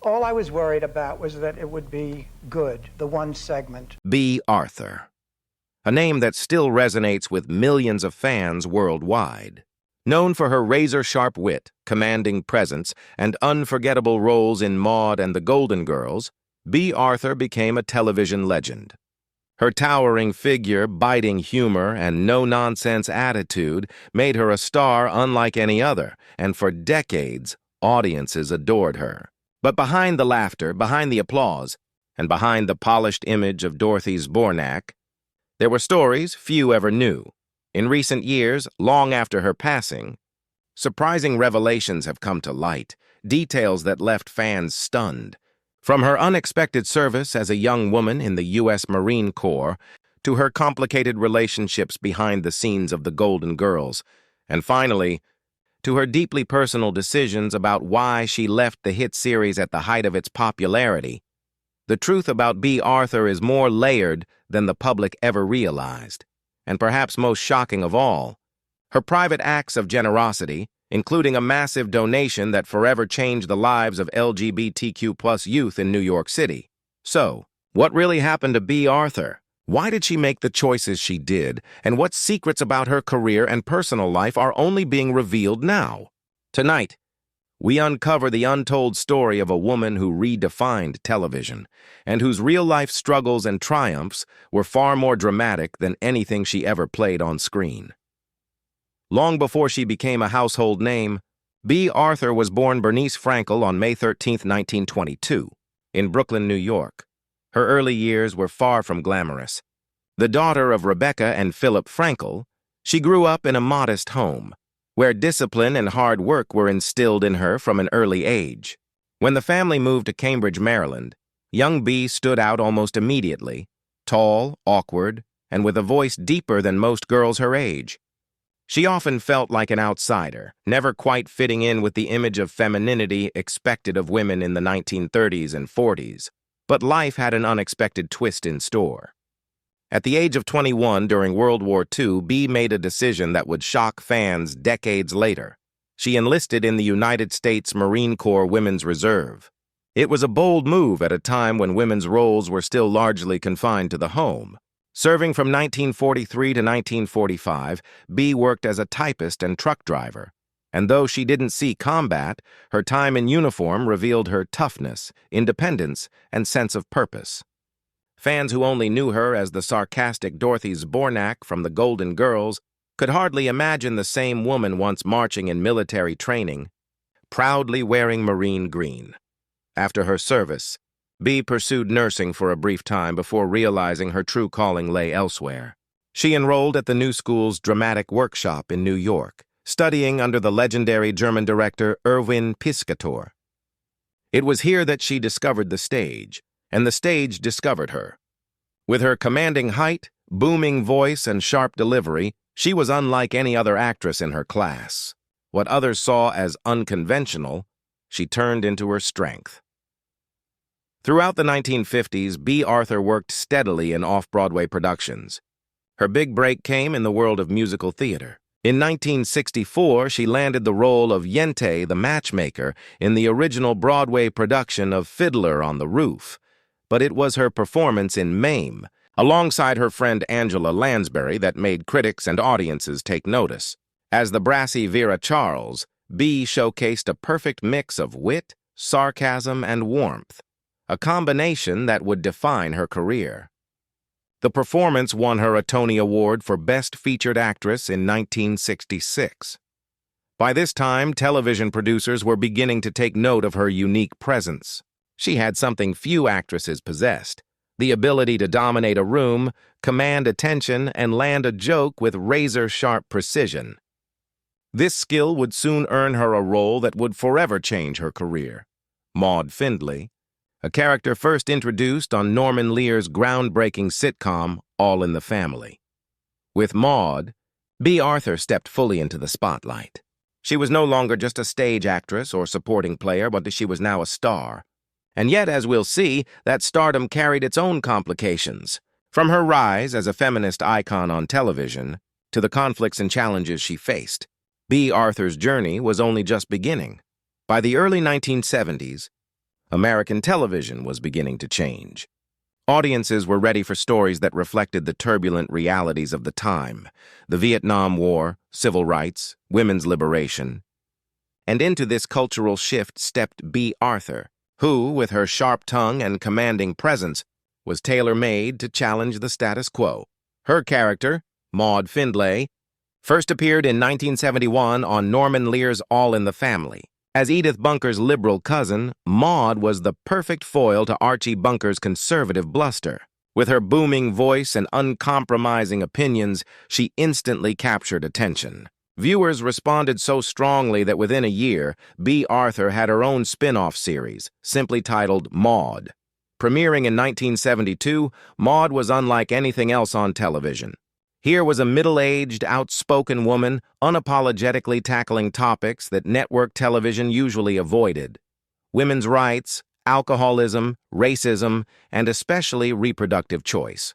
All I was worried about was that it would be good, the one segment. Bea Arthur, a name that still resonates with millions of fans worldwide. Known for her razor-sharp wit, commanding presence, and unforgettable roles in Maude and the Golden Girls, Bea Arthur became a television legend. Her towering figure, biting humor, and no-nonsense attitude made her a star unlike any other, and for decades, audiences adored her. But behind the laughter, behind the applause, and behind the polished image of Dorothy Zbornak, there were stories few ever knew. In recent years, long after her passing, surprising revelations have come to light, details that left fans stunned. From her unexpected service as a young woman in the U.S. Marine Corps to her complicated relationships behind the scenes of the Golden Girls, and finally, to her deeply personal decisions about why she left the hit series at the height of its popularity, the truth about Bea Arthur is more layered than the public ever realized. And perhaps most shocking of all, her private acts of generosity, including a massive donation that forever changed the lives of LGBTQ+ youth in New York City. So, what really happened to Bea Arthur? Why did she make the choices she did? And what secrets about her career and personal life are only being revealed now? Tonight, we uncover the untold story of a woman who redefined television, and whose real-life struggles and triumphs were far more dramatic than anything she ever played on screen. Long before she became a household name, Bea Arthur was born Bernice Frankel on May 13, 1922, in Brooklyn, New York. Her early years were far from glamorous. The daughter of Rebecca and Philip Frankel, she grew up in a modest home, where discipline and hard work were instilled in her from an early age. When the family moved to Cambridge, Maryland, young Bea stood out almost immediately, tall, awkward, and with a voice deeper than most girls her age. She often felt like an outsider, never quite fitting in with the image of femininity expected of women in the 1930s and 40s. But life had an unexpected twist in store. At the age of 21 during World War II, Bea made a decision that would shock fans decades later. She enlisted in the United States Marine Corps Women's Reserve. It was a bold move at a time when women's roles were still largely confined to the home. Serving from 1943 to 1945, Bea worked as a typist and truck driver. And though she didn't see combat, her time in uniform revealed her toughness, independence, and sense of purpose. Fans who only knew her as the sarcastic Dorothy Zbornak from the Golden Girls could hardly imagine the same woman once marching in military training, proudly wearing marine green. After her service, Bea pursued nursing for a brief time before realizing her true calling lay elsewhere. She enrolled at the New School's dramatic workshop in New York, studying under the legendary German director Erwin Piscator. It was here that she discovered the stage, and the stage discovered her. With her commanding height, booming voice, and sharp delivery, she was unlike any other actress in her class. What others saw as unconventional, she turned into her strength. Throughout the 1950s, Bea Arthur worked steadily in off-Broadway productions. Her big break came in the world of musical theater. In 1964, she landed the role of Yente the Matchmaker in the original Broadway production of Fiddler on the Roof. But it was her performance in Mame, alongside her friend Angela Lansbury, that made critics and audiences take notice. As the brassy Vera Charles, Bea showcased a perfect mix of wit, sarcasm, and warmth, a combination that would define her career. The performance won her a Tony Award for Best Featured Actress in 1966. By this time, television producers were beginning to take note of her unique presence. She had something few actresses possessed: the ability to dominate a room, command attention, and land a joke with razor-sharp precision. This skill would soon earn her a role that would forever change her career: Maude Findlay, a character first introduced on Norman Lear's groundbreaking sitcom All in the Family. With Maude, Bea Arthur stepped fully into the spotlight. She was no longer just a stage actress or supporting player, but she was now a star. And yet, as we'll see, that stardom carried its own complications. From her rise as a feminist icon on television to the conflicts and challenges she faced, Bea Arthur's journey was only just beginning. By the early 1970s, American television was beginning to change. Audiences were ready for stories that reflected the turbulent realities of the time, the Vietnam War, civil rights, women's liberation. And into this cultural shift stepped Bea Arthur, who, with her sharp tongue and commanding presence, was tailor-made to challenge the status quo. Her character, Maude Findlay, first appeared in 1971 on Norman Lear's All in the Family. As Edith Bunker's liberal cousin, Maude was the perfect foil to Archie Bunker's conservative bluster. With her booming voice and uncompromising opinions, she instantly captured attention. Viewers responded so strongly that within a year, Bea Arthur had her own spin-off series, simply titled Maude. Premiering in 1972, Maude was unlike anything else on television. Here was a middle-aged, outspoken woman unapologetically tackling topics that network television usually avoided: women's rights, alcoholism, racism, and especially reproductive choice.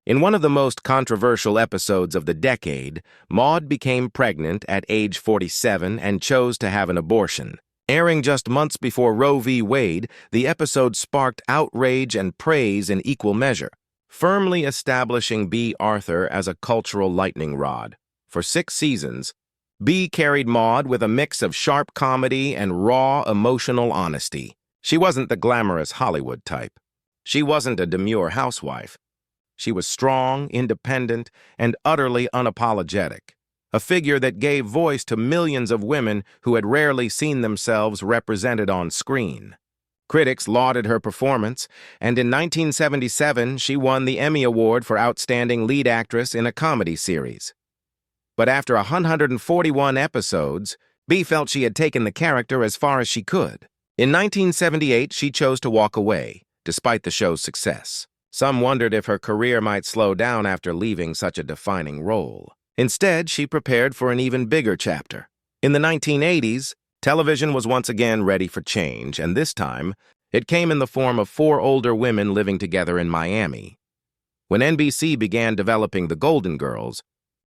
In one of the most controversial episodes of the decade, Maude became pregnant at age 47 and chose to have an abortion. Airing just months before Roe v. Wade, the episode sparked outrage and praise in equal measure, firmly establishing Bea Arthur as a cultural lightning rod. For 6 seasons, Bea carried Maude with a mix of sharp comedy and raw, emotional honesty. She wasn't the glamorous Hollywood type. She wasn't a demure housewife. She was strong, independent, and utterly unapologetic, a figure that gave voice to millions of women who had rarely seen themselves represented on screen. Critics lauded her performance, and in 1977 she won the Emmy Award for Outstanding Lead Actress in a Comedy Series. But after 141 episodes, Bea felt she had taken the character as far as she could. In 1978, she chose to walk away, despite the show's success. Some wondered if her career might slow down after leaving such a defining role. Instead, she prepared for an even bigger chapter. In the 1980s, television was once again ready for change, and this time, it came in the form of 4 older women living together in Miami. When NBC began developing The Golden Girls,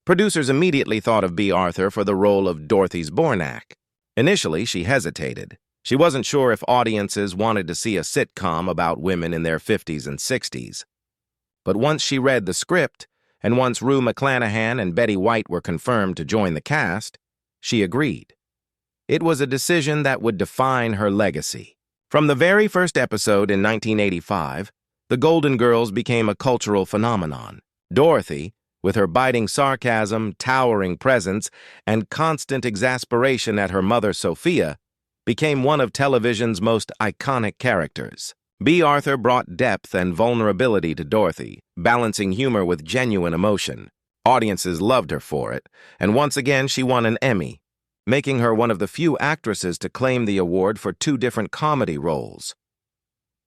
producers immediately thought of Bea Arthur for the role of Dorothy Zbornak. Initially, she hesitated. She wasn't sure if audiences wanted to see a sitcom about women in their 50s and 60s. But once she read the script, and once Rue McClanahan and Betty White were confirmed to join the cast, she agreed. It was a decision that would define her legacy. From the very first episode in 1985, the Golden Girls became a cultural phenomenon. Dorothy, with her biting sarcasm, towering presence, and constant exasperation at her mother Sophia, became one of television's most iconic characters. Bea Arthur brought depth and vulnerability to Dorothy, balancing humor with genuine emotion. Audiences loved her for it, and once again she won an Emmy, making her one of the few actresses to claim the award for 2 different comedy roles.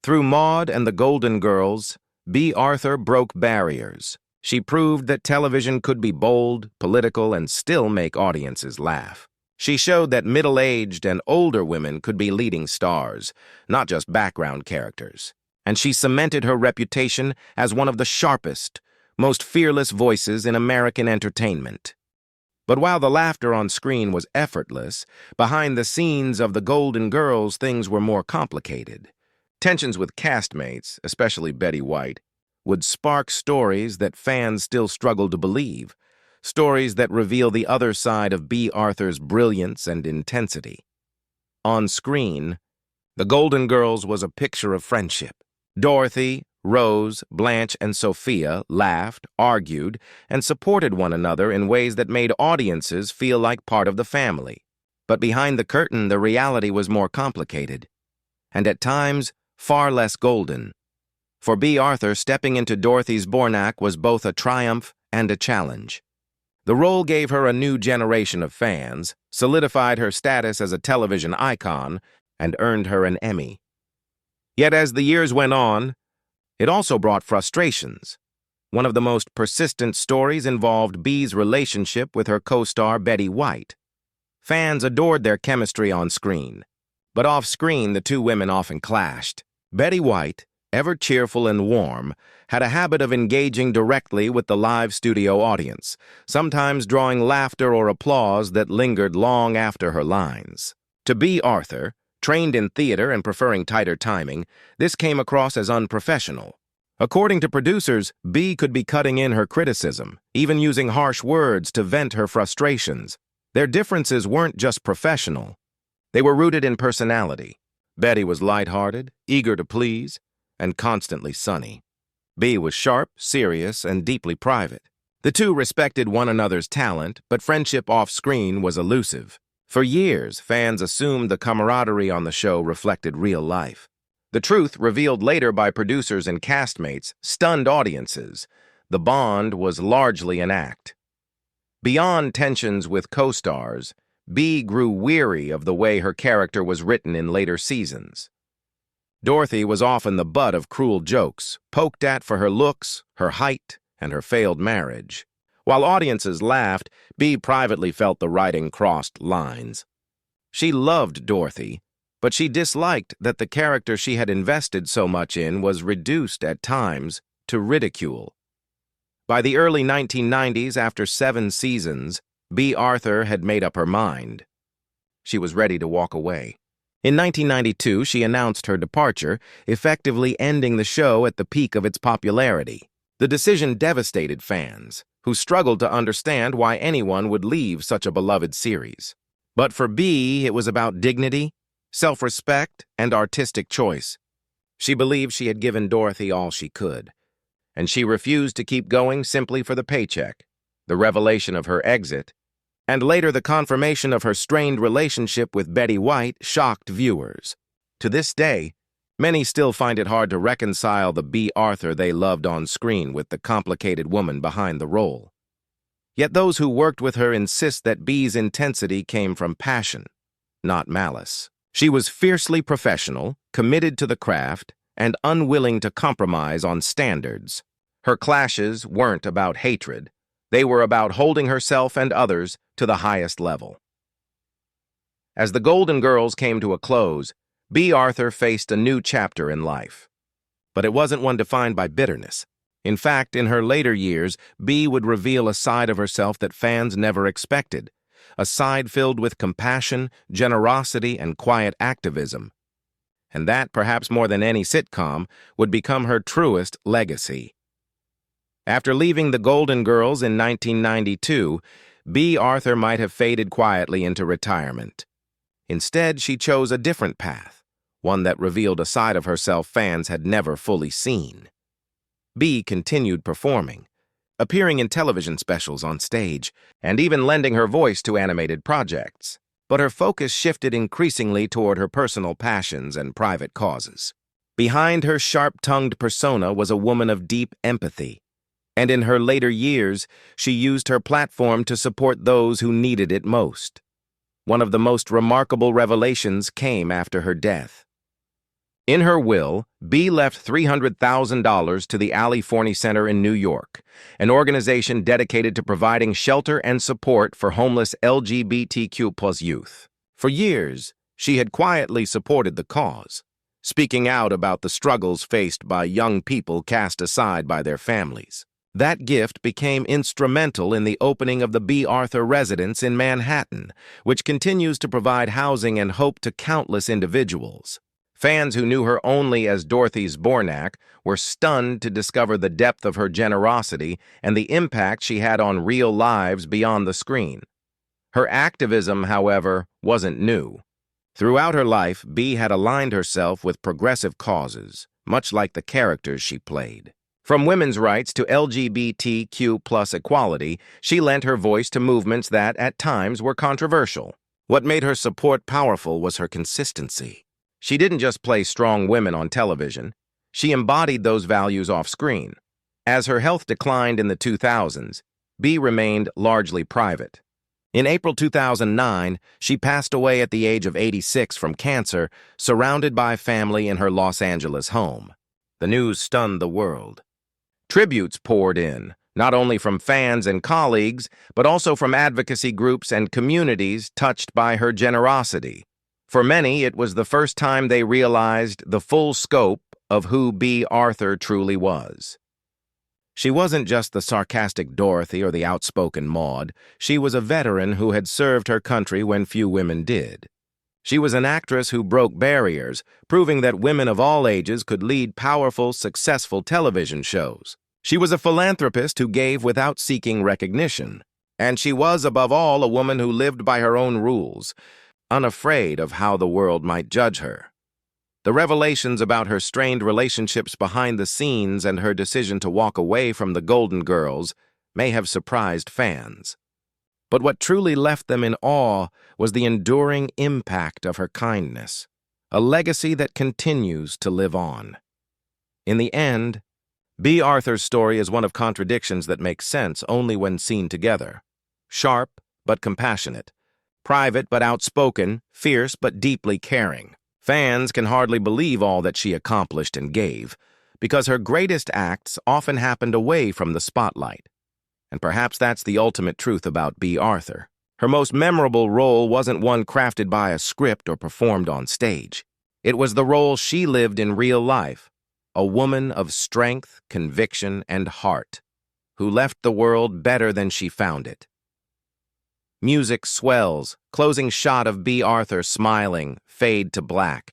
Through Maude and the Golden Girls, Bea Arthur broke barriers. She proved that television could be bold, political, and still make audiences laugh. She showed that middle-aged and older women could be leading stars, not just background characters. And she cemented her reputation as one of the sharpest, most fearless voices in American entertainment. But while the laughter on screen was effortless, behind the scenes of the Golden Girls things were more complicated. Tensions with castmates, especially Betty White, would spark stories that fans still struggled to believe. Stories that reveal the other side of Bea Arthur's brilliance and intensity. On screen, The Golden Girls was a picture of friendship. Dorothy, Rose, Blanche, and Sophia laughed, argued, and supported one another in ways that made audiences feel like part of the family. But behind the curtain, the reality was more complicated, and at times, far less golden. For Bea Arthur, stepping into Dorothy Zbornak was both a triumph and a challenge. The role gave her a new generation of fans, solidified her status as a television icon, and earned her an Emmy. Yet as the years went on, it also brought frustrations. One of the most persistent stories involved Bea's relationship with her co-star Betty White. Fans adored their chemistry on screen, but off-screen the 2 women often clashed. Betty White, ever cheerful and warm, had a habit of engaging directly with the live studio audience, sometimes drawing laughter or applause that lingered long after her lines. To Bea Arthur, Trained in theater and preferring tighter timing, this came across as unprofessional. According to producers, Bea could be cutting in her criticism, even using harsh words to vent her frustrations. Their differences weren't just professional. They were rooted in personality. Betty was lighthearted, eager to please, and constantly sunny. Bea was sharp, serious, and deeply private. The two respected one another's talent, but friendship off-screen was elusive. For years, fans assumed the camaraderie on the show reflected real life. The truth, revealed later by producers and castmates, stunned audiences. The bond was largely an act. Beyond tensions with co-stars, Bea grew weary of the way her character was written in later seasons. Dorothy was often the butt of cruel jokes, poked at for her looks, her height, and her failed marriage. While audiences laughed, Bea privately felt the writing crossed lines. She loved Dorothy, but she disliked that the character she had invested so much in was reduced at times to ridicule. By the early 1990s, after 7 seasons, Bea Arthur had made up her mind. She was ready to walk away. In 1992, she announced her departure, effectively ending the show at the peak of its popularity. The decision devastated fans, who struggled to understand why anyone would leave such a beloved series. But for Bea, it was about dignity, self-respect, and artistic choice. She believed she had given Dorothy all she could, and she refused to keep going simply for the paycheck. The revelation of her exit, and later the confirmation of her strained relationship with Betty White, shocked viewers. To this day, many still find it hard to reconcile the Bea Arthur they loved on screen with the complicated woman behind the role. Yet those who worked with her insist that Bea's intensity came from passion, not malice. She was fiercely professional, committed to the craft, and unwilling to compromise on standards. Her clashes weren't about hatred. They were about holding herself and others to the highest level. As the Golden Girls came to a close, Bea Arthur faced a new chapter in life. But it wasn't one defined by bitterness. In fact, in her later years, Bea would reveal a side of herself that fans never expected, a side filled with compassion, generosity, and quiet activism. And that, perhaps more than any sitcom, would become her truest legacy. After leaving the Golden Girls in 1992, Bea Arthur might have faded quietly into retirement. Instead, she chose a different path, one that revealed a side of herself fans had never fully seen. Bea continued performing, appearing in television specials on stage, and even lending her voice to animated projects. But her focus shifted increasingly toward her personal passions and private causes. Behind her sharp-tongued persona was a woman of deep empathy, and in her later years, she used her platform to support those who needed it most. One of the most remarkable revelations came after her death. In her will, Bea left $300,000 to the Ali Forney Center in New York, an organization dedicated to providing shelter and support for homeless LGBTQ+ youth. For years, she had quietly supported the cause, speaking out about the struggles faced by young people cast aside by their families. That gift became instrumental in the opening of the Bea Arthur residence in Manhattan, which continues to provide housing and hope to countless individuals. Fans who knew her only as Dorothy Zbornak were stunned to discover the depth of her generosity and the impact she had on real lives beyond the screen. Her activism, however, wasn't new. Throughout her life, Bea had aligned herself with progressive causes, much like the characters she played. From women's rights to LGBTQ+ equality, she lent her voice to movements that, at times, were controversial. What made her support powerful was her consistency. She didn't just play strong women on television. She embodied those values off-screen. As her health declined in the 2000s, Bea remained largely private. In April 2009, she passed away at the age of 86 from cancer, surrounded by family in her Los Angeles home. The news stunned the world. Tributes poured in, not only from fans and colleagues, but also from advocacy groups and communities touched by her generosity. For many, it was the first time they realized the full scope of who Bea Arthur truly was. She wasn't just the sarcastic Dorothy or the outspoken Maude. She was a veteran who had served her country when few women did. She was an actress who broke barriers, proving that women of all ages could lead powerful, successful television shows. She was a philanthropist who gave without seeking recognition. And she was, above all, a woman who lived by her own rules, unafraid of how the world might judge her. The revelations about her strained relationships behind the scenes and her decision to walk away from the Golden Girls may have surprised fans. But what truly left them in awe was the enduring impact of her kindness, a legacy that continues to live on. In the end, Bea Arthur's story is one of contradictions that make sense only when seen together. Sharp but compassionate, private but outspoken, fierce but deeply caring. Fans can hardly believe all that she accomplished and gave, because her greatest acts often happened away from the spotlight. And perhaps that's the ultimate truth about Bea Arthur. Her most memorable role wasn't one crafted by a script or performed on stage. It was the role she lived in real life, a woman of strength, conviction, and heart, who left the world better than she found it. Music swells, closing shot of Bea Arthur smiling, fade to black.